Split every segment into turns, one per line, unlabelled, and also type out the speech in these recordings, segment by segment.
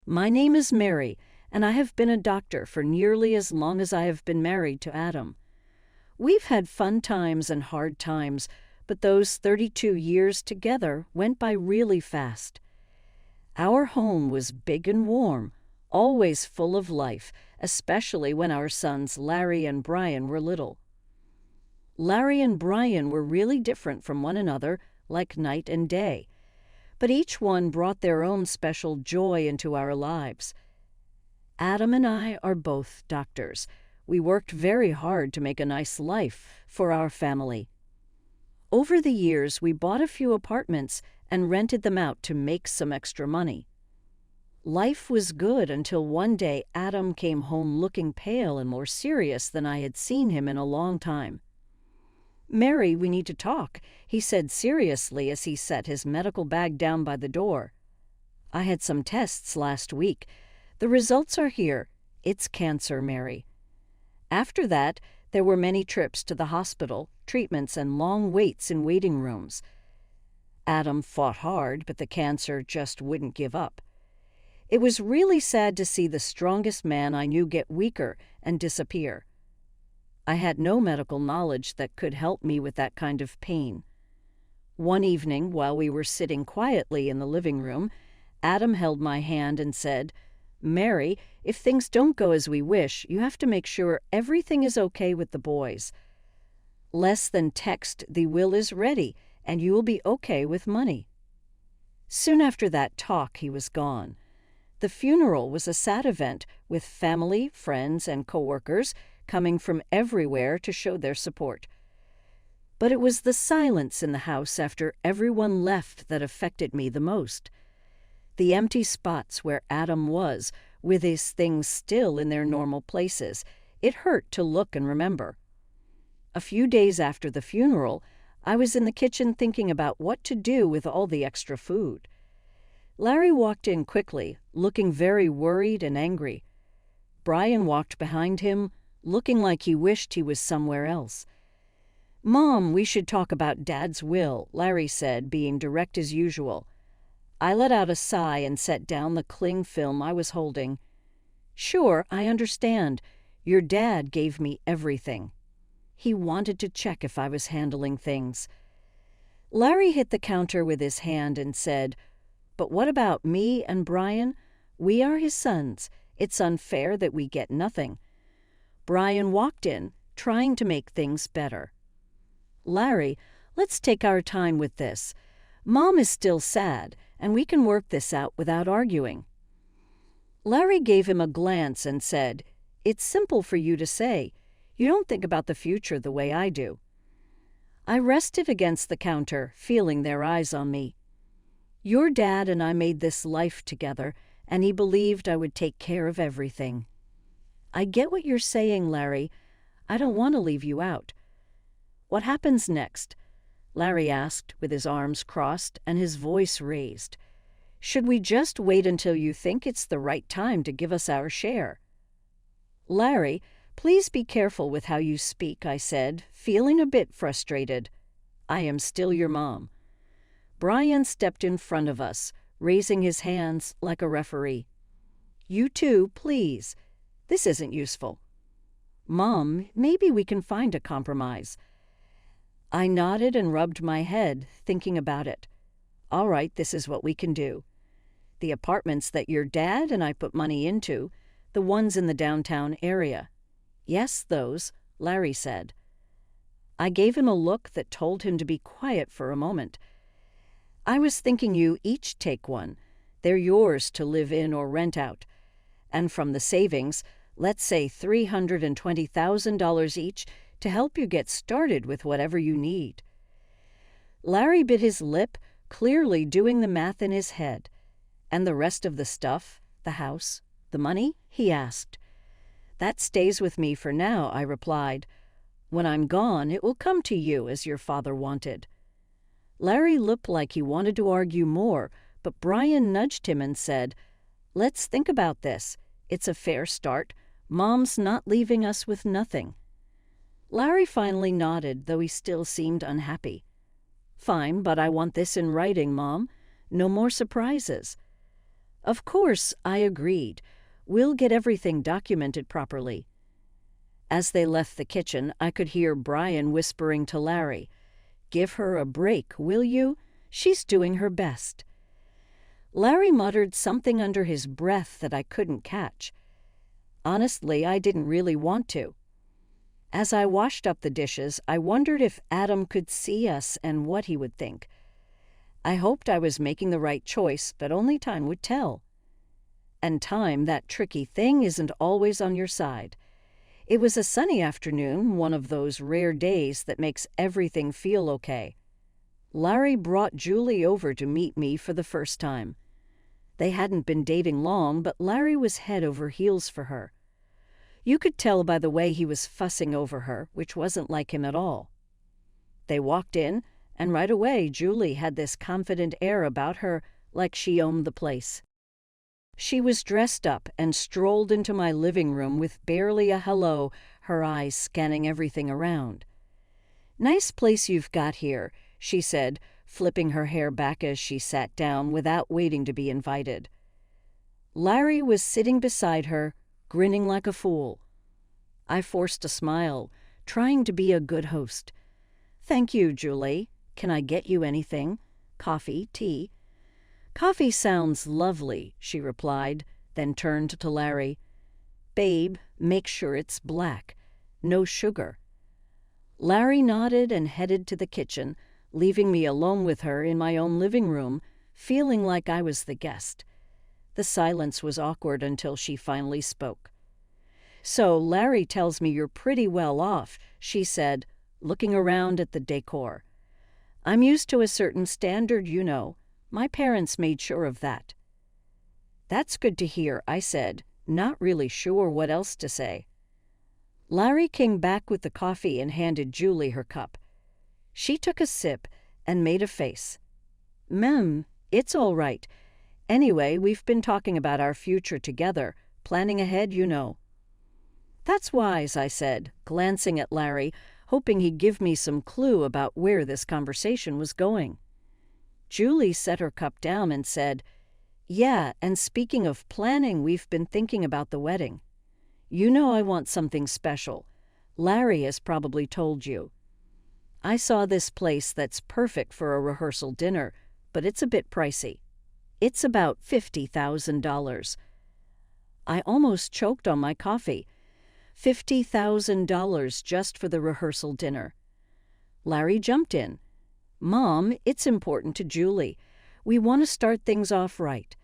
My name is Mary, and I have been a doctor for nearly as long as I have been married to Adam. We've had fun times and hard times, but those 32 years together went by really fast. Our home was big and warm, always full of life, especially when our sons Larry and Brian were little. Larry and Brian were really different from one another, like night and day, but each one brought their own special joy into our lives. Adam and I are both doctors. We worked very hard to make a nice life for our family. Over the years, we bought a few apartments and rented them out to make some extra money. Life was good until one day Adam came home looking pale and more serious than I had seen him in a long time. "Mary, we need to talk," he said seriously as he set his medical bag down by the door. "I had some tests last week. The results are here. It's cancer, Mary." After that, there were many trips to the hospital, treatments, and long waits in waiting rooms. Adam fought hard, but the cancer just wouldn't give up. It was really sad to see the strongest man I knew get weaker and disappear. I had no medical knowledge that could help me with that kind of pain. One evening, while we were sitting quietly in the living room, Adam held my hand and said, "Mary, if things don't go as we wish, you have to make sure everything is okay with the boys. Less than text, the will is ready, and you will be okay with money." Soon after that talk, he was gone. The funeral was a sad event with family, friends, and coworkers coming from everywhere to show their support. But it was the silence in the house after everyone left that affected me the most. The empty spots where Adam was, with his things still in their normal places, it hurt to look and remember. A few days after the funeral, I was in the kitchen thinking about what to do with all the extra food. Larry walked in quickly, looking very worried and angry. Brian walked behind him, looking like he wished he was somewhere else. "Mom, we should talk about Dad's will," Larry said, being direct as usual. I let out a sigh and set down the cling film I was holding. "Sure, I understand. Your dad gave me everything. He wanted to check if I was handling things." Larry hit the counter with his hand and said, "But what about me and Brian? We are his sons. It's unfair that we get nothing." Brian walked in, trying to make things better. "Larry, let's take our time with this. Mom is still sad, and we can work this out without arguing." Larry gave him a glance and said, "It's simple for you to say. You don't think about the future the way I do." I rested against the counter, feeling their eyes on me. "Your dad and I made this life together, and he believed I would take care of everything." "I get what you're saying, Larry. I don't want to leave you out." "What happens next?" Larry asked, with his arms crossed and his voice raised. "Should we just wait until you think it's the right time to give us our share?" "Larry, please be careful with how you speak," I said, feeling a bit frustrated. "I am still your mom." Brian stepped in front of us, raising his hands like a referee. "You too, please. This isn't useful." "Mom, maybe we can find a compromise." I nodded and rubbed my head, thinking about it. "All right, this is what we can do. The apartments that your dad and I put money into, the ones in the downtown area." "Yes, those," Larry said. I gave him a look that told him to be quiet for a moment. "I was thinking you each take one. They're yours to live in or rent out. And from the savings, let's say $320,000 each to help you get started with whatever you need." Larry bit his lip, clearly doing the math in his head. "And the rest of the stuff, the house, the money?" he asked. "That stays with me for now," I replied. "When I'm gone, it will come to you as your father wanted." Larry looked like he wanted to argue more, but Brian nudged him and said, "Let's think about this. It's a fair start. Mom's not leaving us with nothing." Larry finally nodded, though he still seemed unhappy. "Fine, but I want this in writing, Mom. No more surprises." Of course, I agreed. We'll get everything documented properly. As they left the kitchen, I could hear Brian whispering to Larry, "Give her a break, will you? She's doing her best." Larry muttered something under his breath that I couldn't catch. Honestly, I didn't really want to. As I washed up the dishes, I wondered if Adam could see us and what he would think. I hoped I was making the right choice, but only time would tell. And time, that tricky thing, isn't always on your side. It was a sunny afternoon, one of those rare days that makes everything feel okay. Larry brought Julie over to meet me for the first time. They hadn't been dating long, but Larry was head over heels for her. You could tell by the way he was fussing over her, which wasn't like him at all. They walked in, and right away Julie had this confident air about her, like she owned the place. She was dressed up and strolled into my living room with barely a hello, her eyes scanning everything around. "Nice place you've got here," she said, flipping her hair back as she sat down without waiting to be invited. Larry was sitting beside her, grinning like a fool. I forced a smile, trying to be a good host. "Thank you, Julie. Can I get you anything? Coffee, tea?" "Coffee sounds lovely," she replied, then turned to Larry. "Babe, make sure it's black. No sugar." Larry nodded and headed to the kitchen, leaving me alone with her in my own living room, feeling like I was the guest. The silence was awkward until she finally spoke. "So Larry tells me you're pretty well off," she said, looking around at the decor. "I'm used to a certain standard, you know. My parents made sure of that." "That's good to hear," I said, not really sure what else to say. Larry came back with the coffee and handed Julie her cup. She took a sip and made a face. "Ma'am, it's all right. Anyway, we've been talking about our future together, planning ahead, you know." "That's wise," I said, glancing at Larry, hoping he'd give me some clue about where this conversation was going. Julie set her cup down and said, "Yeah, and speaking of planning, we've been thinking about the wedding. You know I want something special. Larry has probably told you. I saw this place that's perfect for a rehearsal dinner, but it's a bit pricey. It's about $50,000. I almost choked on my coffee. $50,000 just for the rehearsal dinner. Larry jumped in. "Mom, it's important to Julie. We want to start things off right."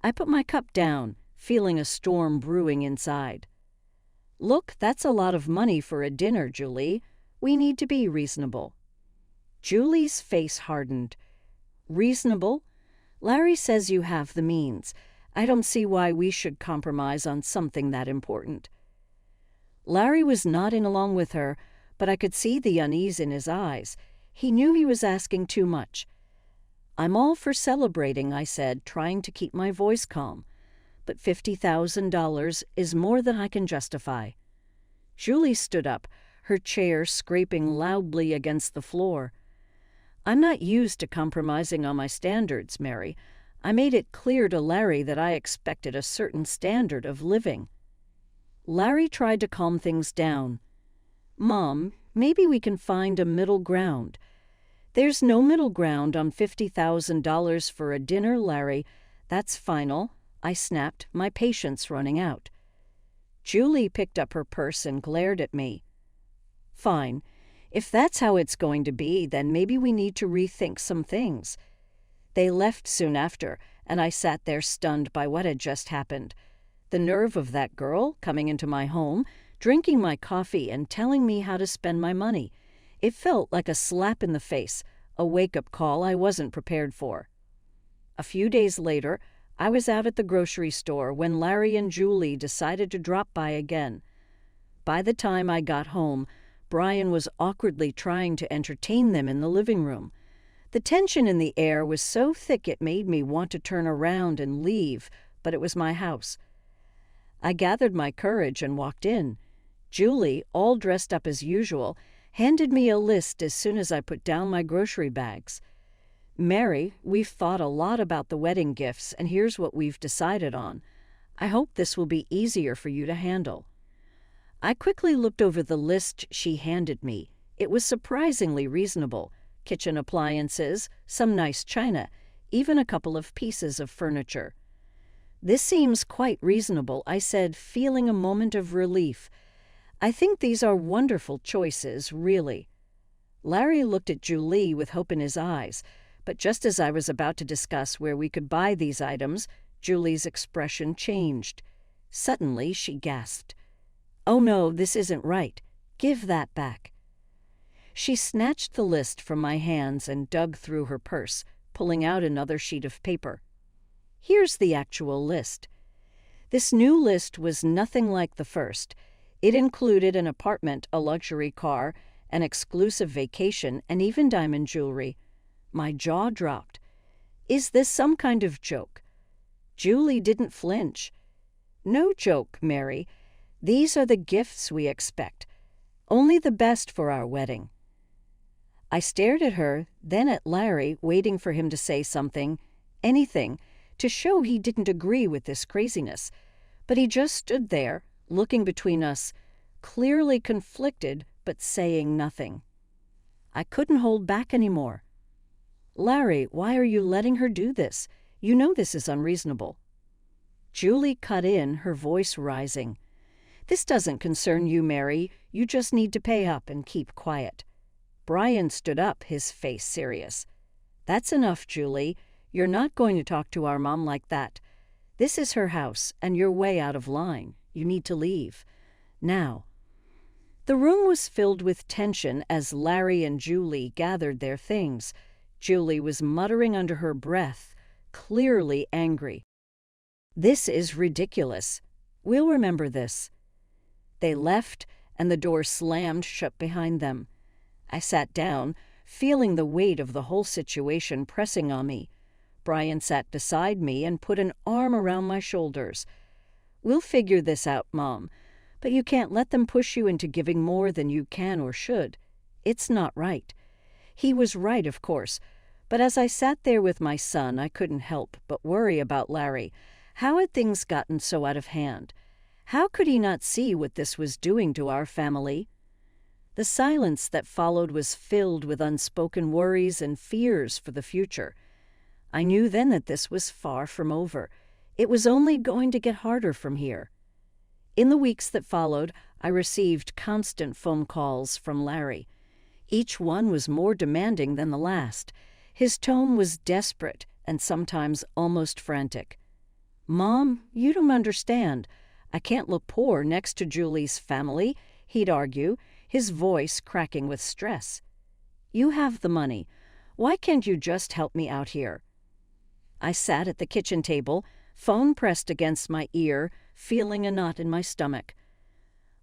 I put my cup down, feeling a storm brewing inside. "Look, that's a lot of money for a dinner, Julie. We need to be reasonable." Julie's face hardened. "Reasonable? Larry says you have the means. I don't see why we should compromise on something that important." Larry was nodding along with her, but I could see the unease in his eyes. He knew he was asking too much. "I'm all for celebrating," I said, trying to keep my voice calm. "But $50,000 is more than I can justify." Julie stood up, her chair scraping loudly against the floor. "I'm not used to compromising on my standards, Mary. I made it clear to Larry that I expected a certain standard of living." Larry tried to calm things down. "Mom, maybe we can find a middle ground." "There's no middle ground on $50,000 for a dinner, Larry. That's final," I snapped, my patience running out. Julie picked up her purse and glared at me. "Fine. If that's how it's going to be, then maybe we need to rethink some things." They left soon after, and I sat there stunned by what had just happened. The nerve of that girl coming into my home, drinking my coffee and telling me how to spend my money. It felt like a slap in the face, a wake-up call I wasn't prepared for. A few days later, I was out at the grocery store when Larry and Julie decided to drop by again. By the time I got home, Brian was awkwardly trying to entertain them in the living room. The tension in the air was so thick it made me want to turn around and leave, but it was my house. I gathered my courage and walked in. Julie, all dressed up as usual, handed me a list as soon as I put down my grocery bags. Mary, we've thought a lot about the wedding gifts, and here's what we've decided on. I hope this will be easier for you to handle." I quickly looked over the list she handed me. It was surprisingly reasonable. Kitchen appliances, some nice china, even a couple of pieces of furniture. "This seems quite reasonable," I said, feeling a moment of relief. "I think these are wonderful choices, really." Larry looked at Julie with hope in his eyes, but just as I was about to discuss where we could buy these items, Julie's expression changed. Suddenly, she gasped, "Oh no, this isn't right. Give that back." She snatched the list from my hands and dug through her purse, pulling out another sheet of paper. "Here's the actual list." This new list was nothing like the first. It included an apartment, a luxury car, an exclusive vacation, and even diamond jewelry. My jaw dropped. Is this some kind of joke? Julie didn't flinch. "No joke, Mary. These are the gifts we expect. Only the best for our wedding." I stared at her, then at Larry, waiting for him to say something, anything, to show he didn't agree with this craziness. But he just stood there, looking between us, clearly conflicted, but saying nothing. I couldn't hold back anymore. "Larry, why are you letting her do this? You know this is unreasonable." Julie cut in, her voice rising. "This doesn't concern you, Mary. You just need to pay up and keep quiet." Brian stood up, his face serious. "That's enough, Julie. You're not going to talk to our mom like that. This is her house, and you're way out of line. You need to leave. Now." The room was filled with tension as Larry and Julie gathered their things. Julie was muttering under her breath, clearly angry. "This is ridiculous. We'll remember this." They left, and the door slammed shut behind them. I sat down, feeling the weight of the whole situation pressing on me. Brian sat beside me and put an arm around my shoulders. "We'll figure this out, Mom, but you can't let them push you into giving more than you can or should. It's not right." He was right, of course, but as I sat there with my son, I couldn't help but worry about Larry. How had things gotten so out of hand? How could he not see what this was doing to our family? The silence that followed was filled with unspoken worries and fears for the future. I knew then that this was far from over. It was only going to get harder from here. In the weeks that followed, I received constant phone calls from Larry. Each one was more demanding than the last. His tone was desperate and sometimes almost frantic. "Mom, you don't understand. I can't look poor next to Julie's family," he'd argue, his voice cracking with stress. "You have the money. Why can't you just help me out here?" I sat at the kitchen table, phone pressed against my ear, feeling a knot in my stomach.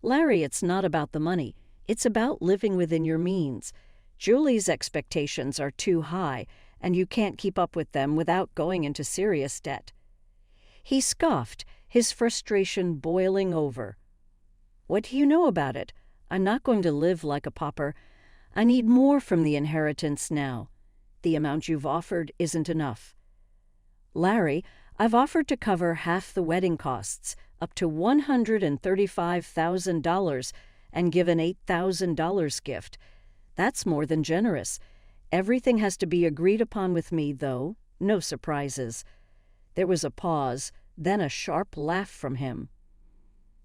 "Larry, it's not about the money. It's about living within your means. Julie's expectations are too high, and you can't keep up with them without going into serious debt." He scoffed, his frustration boiling over. "What do you know about it? I'm not going to live like a pauper. I need more from the inheritance now. The amount you've offered isn't enough." "Larry, I've offered to cover half the wedding costs, up to $135,000, and give an $8,000 gift. That's more than generous. Everything has to be agreed upon with me, though. No surprises." There was a pause, then a sharp laugh from him.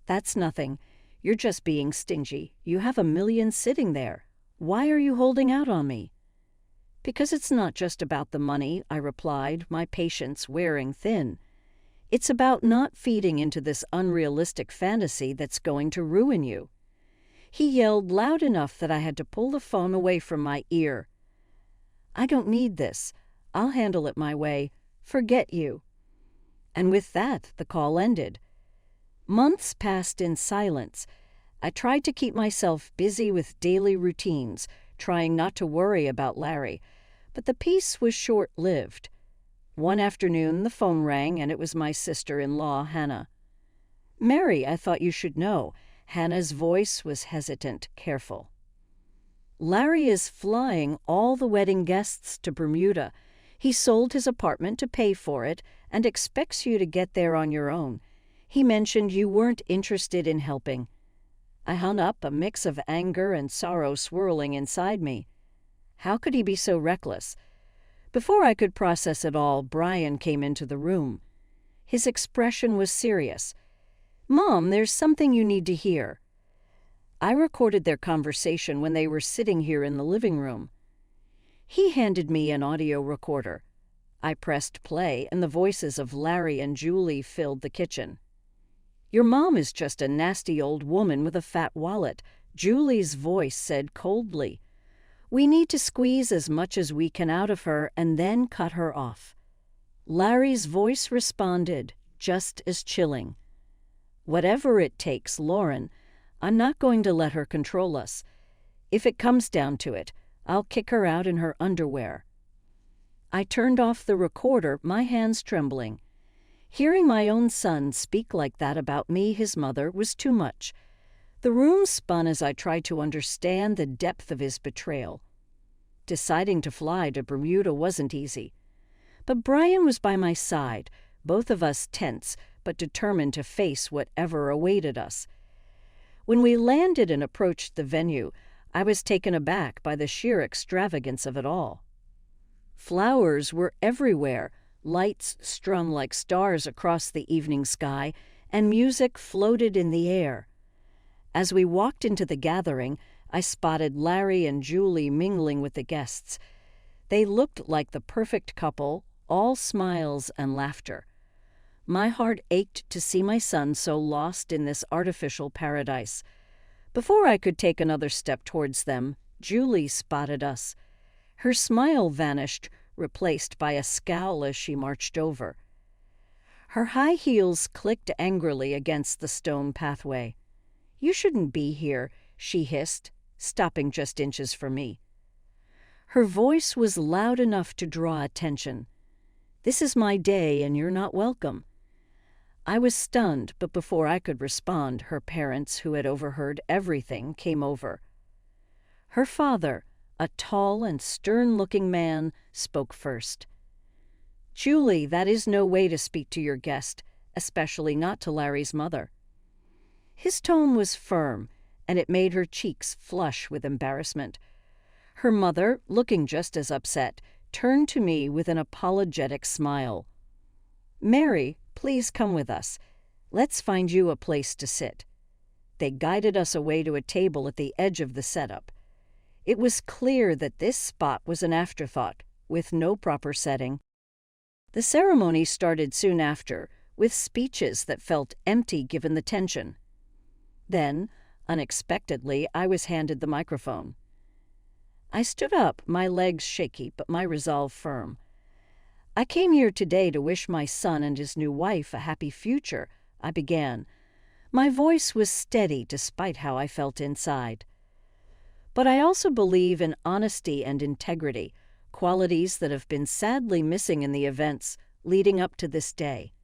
"That's nothing. You're just being stingy. You have $1 million sitting there. Why are you holding out on me?" "Because it's not just about the money," I replied, my patience wearing thin. "It's about not feeding into this unrealistic fantasy that's going to ruin you." He yelled loud enough that I had to pull the phone away from my ear. "I don't need this. I'll handle it my way. Forget you." And with that, the call ended. Months passed in silence. I tried to keep myself busy with daily routines, trying not to worry about Larry, but the peace was short-lived. One afternoon, the phone rang, and it was my sister-in-law, Hannah. "Mary, I thought you should know." Hannah's voice was hesitant, careful. "Larry is flying all the wedding guests to Bermuda. He sold his apartment to pay for it and expects you to get there on your own. He mentioned you weren't interested in helping." I hung up, a mix of anger and sorrow swirling inside me. How could he be so reckless? Before I could process it all, Brian came into the room. His expression was serious. "Mom, there's something you need to hear." I recorded their conversation when they were sitting here in the living room. He handed me an audio recorder. I pressed play, and the voices of Larry and Julie filled the kitchen. "Your mom is just a nasty old woman with a fat wallet," Julie's voice said coldly. "We need to squeeze as much as we can out of her and then cut her off." Larry's voice responded, just as chilling. "Whatever it takes, Lauren. I'm not going to let her control us. If it comes down to it, I'll kick her out in her underwear." I turned off the recorder, my hands trembling. Hearing my own son speak like that about me, his mother, was too much. The room spun as I tried to understand the depth of his betrayal. Deciding to fly to Bermuda wasn't easy. But Brian was by my side, both of us tense but determined to face whatever awaited us. When we landed and approached the venue, I was taken aback by the sheer extravagance of it all. Flowers were everywhere, lights strung like stars across the evening sky, and music floated in the air. As we walked into the gathering, I spotted Larry and Julie mingling with the guests. They looked like the perfect couple, all smiles and laughter. My heart ached to see my son so lost in this artificial paradise. Before I could take another step towards them, Julie spotted us. Her smile vanished, replaced by a scowl as she marched over. Her high heels clicked angrily against the stone pathway. "You shouldn't be here," she hissed, stopping just inches from me. Her voice was loud enough to draw attention. "This is my day and you're not welcome." I was stunned, but before I could respond, her parents, who had overheard everything, came over. Her father, a tall and stern-looking man, spoke first. "Julie, that is no way to speak to your guest, especially not to Larry's mother." His tone was firm, and it made her cheeks flush with embarrassment. Her mother, looking just as upset, turned to me with an apologetic smile. "Mary, please come with us. Let's find you a place to sit." They guided us away to a table at the edge of the setup. It was clear that this spot was an afterthought, with no proper setting. The ceremony started soon after, with speeches that felt empty given the tension. Then, unexpectedly, I was handed the microphone. I stood up, my legs shaky but my resolve firm. "I came here today to wish my son and his new wife a happy future," I began. My voice was steady despite how I felt inside. "But I also believe in honesty and integrity, qualities that have been sadly missing in the events leading up to this day."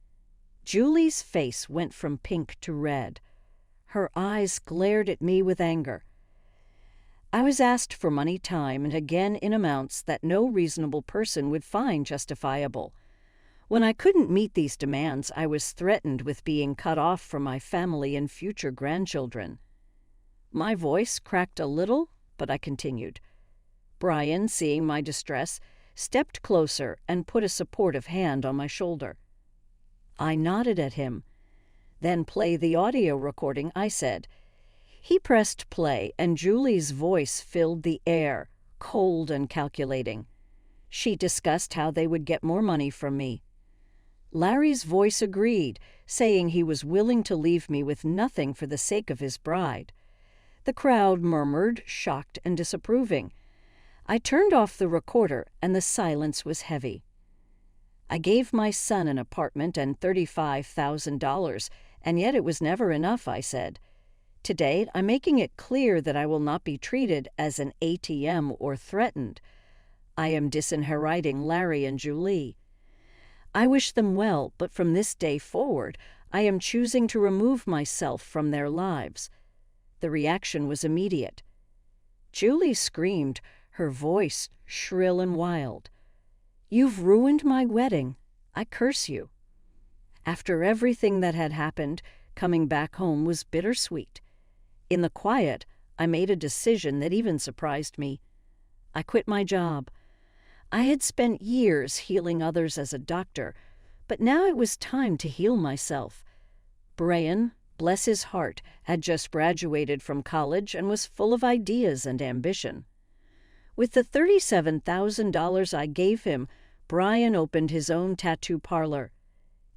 Julie's face went from pink to red. Her eyes glared at me with anger. I was asked for money, time, and again in amounts that no reasonable person would find justifiable. When I couldn't meet these demands, I was threatened with being cut off from my family and future grandchildren. My voice cracked a little, but I continued. Brian, seeing my distress, stepped closer and put a supportive hand on my shoulder. I nodded at him. "Then play the audio recording," I said. He pressed play, and Julie's voice filled the air, cold and calculating. She discussed how they would get more money from me. Larry's voice agreed, saying he was willing to leave me with nothing for the sake of his bride. The crowd murmured, shocked and disapproving. I turned off the recorder, and the silence was heavy. "I gave my son an apartment and $35,000, and yet it was never enough," I said. "Today, I'm making it clear that I will not be treated as an ATM or threatened. I am disinheriting Larry and Julie. I wish them well, but from this day forward, I am choosing to remove myself from their lives." The reaction was immediate. Julie screamed, her voice shrill and wild. "You've ruined my wedding. I curse you." After everything that had happened, coming back home was bittersweet. In the quiet, I made a decision that even surprised me. I quit my job. I had spent years healing others as a doctor, but now it was time to heal myself. Brian, bless his heart, had just graduated from college and was full of ideas and ambition. With the $37,000 I gave him, Brian opened his own tattoo parlor.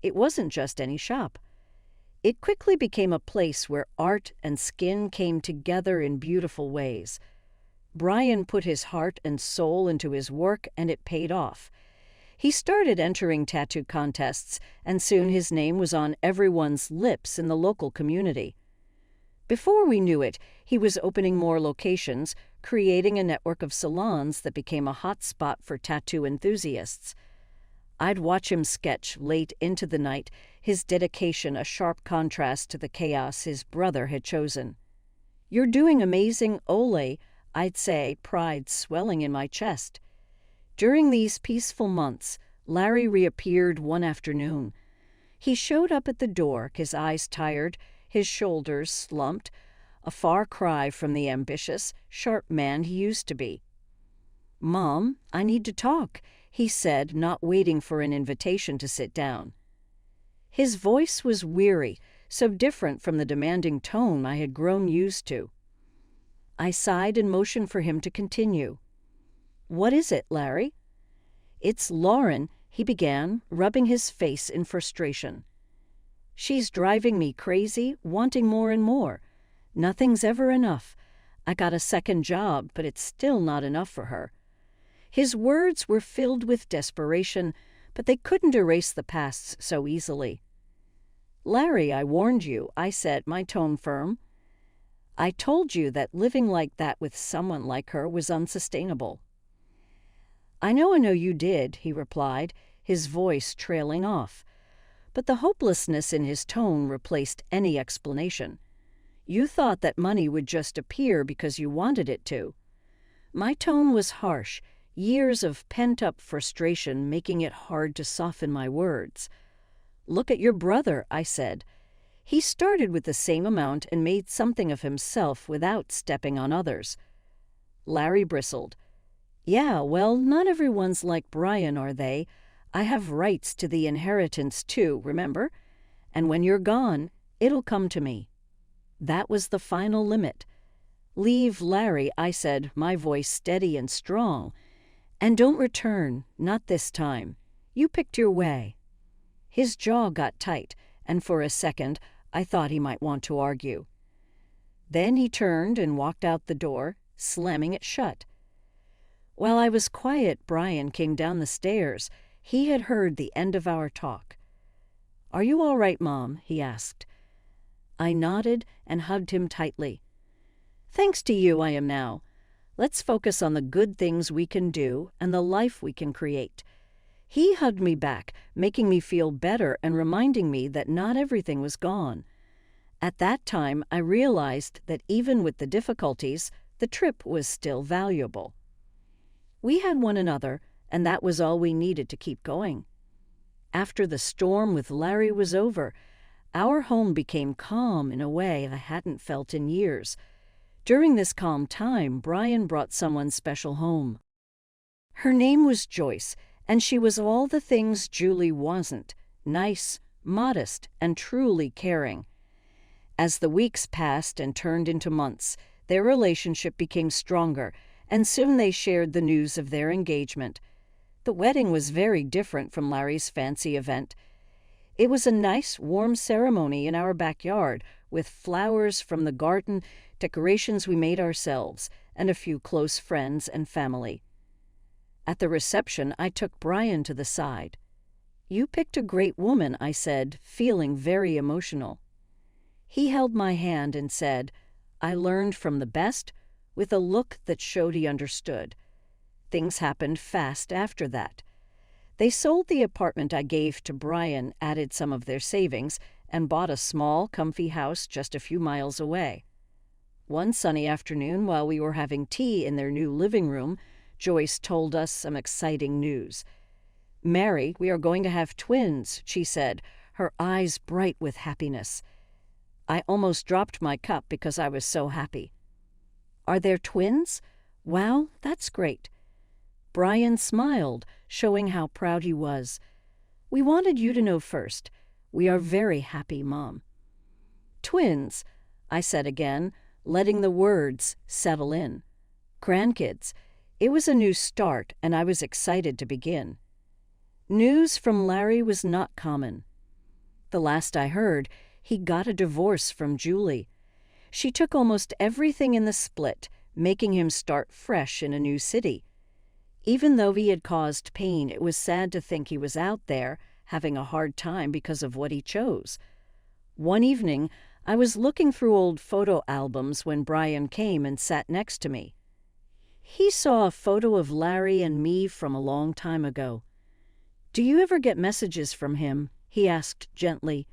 It wasn't just any shop. It quickly became a place where art and skin came together in beautiful ways. Brian put his heart and soul into his work, and it paid off. He started entering tattoo contests, and soon his name was on everyone's lips in the local community. Before we knew it, he was opening more locations, creating a network of salons that became a hot spot for tattoo enthusiasts. I'd watch him sketch late into the night, his dedication a sharp contrast to the chaos his brother had chosen. "You're doing amazing, Ole," I'd say, pride swelling in my chest. During these peaceful months, Larry reappeared one afternoon. He showed up at the door, his eyes tired, his shoulders slumped, a far cry from the ambitious, sharp man he used to be. "Mom, I need to talk," he said, not waiting for an invitation to sit down. His voice was weary, so different from the demanding tone I had grown used to. I sighed and motioned for him to continue. "What is it, Larry?" "It's Lauren," he began, rubbing his face in frustration. "She's driving me crazy, wanting more and more. Nothing's ever enough. I got a second job, but it's still not enough for her." His words were filled with desperation, but they couldn't erase the past so easily. "Larry, I warned you," I said, my tone firm. "I told you that living like that with someone like her was unsustainable." I know you did," he replied, his voice trailing off. But the hopelessness in his tone replaced any explanation. "You thought that money would just appear because you wanted it to." My tone was harsh, years of pent-up frustration making it hard to soften my words. "Look at your brother," I said. "He started with the same amount and made something of himself without stepping on others." Larry bristled. "Yeah, well, not everyone's like Brian, are they? I have rights to the inheritance too, remember? And when you're gone, it'll come to me." That was the final limit. "Leave, Larry," I said, my voice steady and strong. "And don't return, not this time. You picked your way." His jaw got tight, and for a second I thought he might want to argue. Then he turned and walked out the door, slamming it shut. While I was quiet, Brian came down the stairs. He had heard the end of our talk. "Are you all right, Mom?" he asked. I nodded and hugged him tightly. "Thanks to you, I am now. Let's focus on the good things we can do and the life we can create." He hugged me back, making me feel better and reminding me that not everything was gone. At that time, I realized that even with the difficulties, the trip was still valuable. We had one another, and that was all we needed to keep going. After the storm with Larry was over, our home became calm in a way I hadn't felt in years. During this calm time, Brian brought someone special home. Her name was Joyce, and she was all the things Julie wasn't: nice, modest, and truly caring. As the weeks passed and turned into months, their relationship became stronger, and soon they shared the news of their engagement. The wedding was very different from Larry's fancy event. It was a nice, warm ceremony in our backyard, with flowers from the garden, decorations we made ourselves, and a few close friends and family. At the reception, I took Brian to the side. "You picked a great woman," I said, feeling very emotional. He held my hand and said, "I learned from the best," with a look that showed he understood. Things happened fast after that. They sold the apartment I gave to Brian, added some of their savings, and bought a small, comfy house just a few miles away. One sunny afternoon, while we were having tea in their new living room, Joyce told us some exciting news. "Mary, we are going to have twins," she said, her eyes bright with happiness. I almost dropped my cup because I was so happy. "Are there twins? Wow, that's great." Brian smiled, showing how proud he was. "We wanted you to know first. We are very happy, Mom." "Twins," I said again, letting the words settle in. "Grandkids." It was a new start, and I was excited to begin. News from Larry was not common. The last I heard, he got a divorce from Julie. She took almost everything in the split, making him start fresh in a new city. Even though he had caused pain, it was sad to think he was out there, having a hard time because of what he chose. One evening, I was looking through old photo albums when Brian came and sat next to me. He saw a photo of Larry and me from a long time ago. "Do you ever get messages from him?" he asked gently.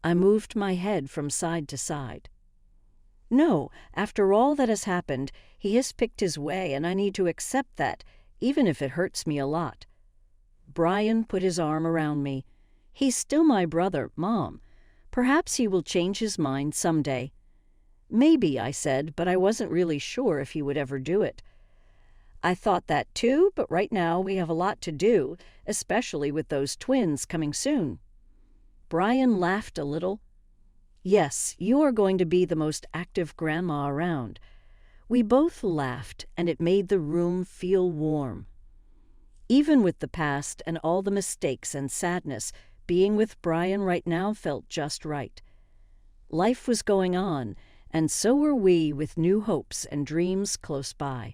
I moved my head from side to side. "No, after all that has happened, he has picked his way, and I need to accept that, even if it hurts me a lot." Brian put his arm around me. "He's still my brother, Mom. Perhaps he will change his mind someday." "Maybe," I said, but I wasn't really sure if he would ever do it. "I thought that too, but right now we have a lot to do, especially with those twins coming soon." Brian laughed a little. "Yes, you are going to be the most active grandma around." We both laughed, and it made the room feel warm. Even with the past and all the mistakes and sadness, being with Brian right now felt just right. Life was going on, and so were we, with new hopes and dreams close by.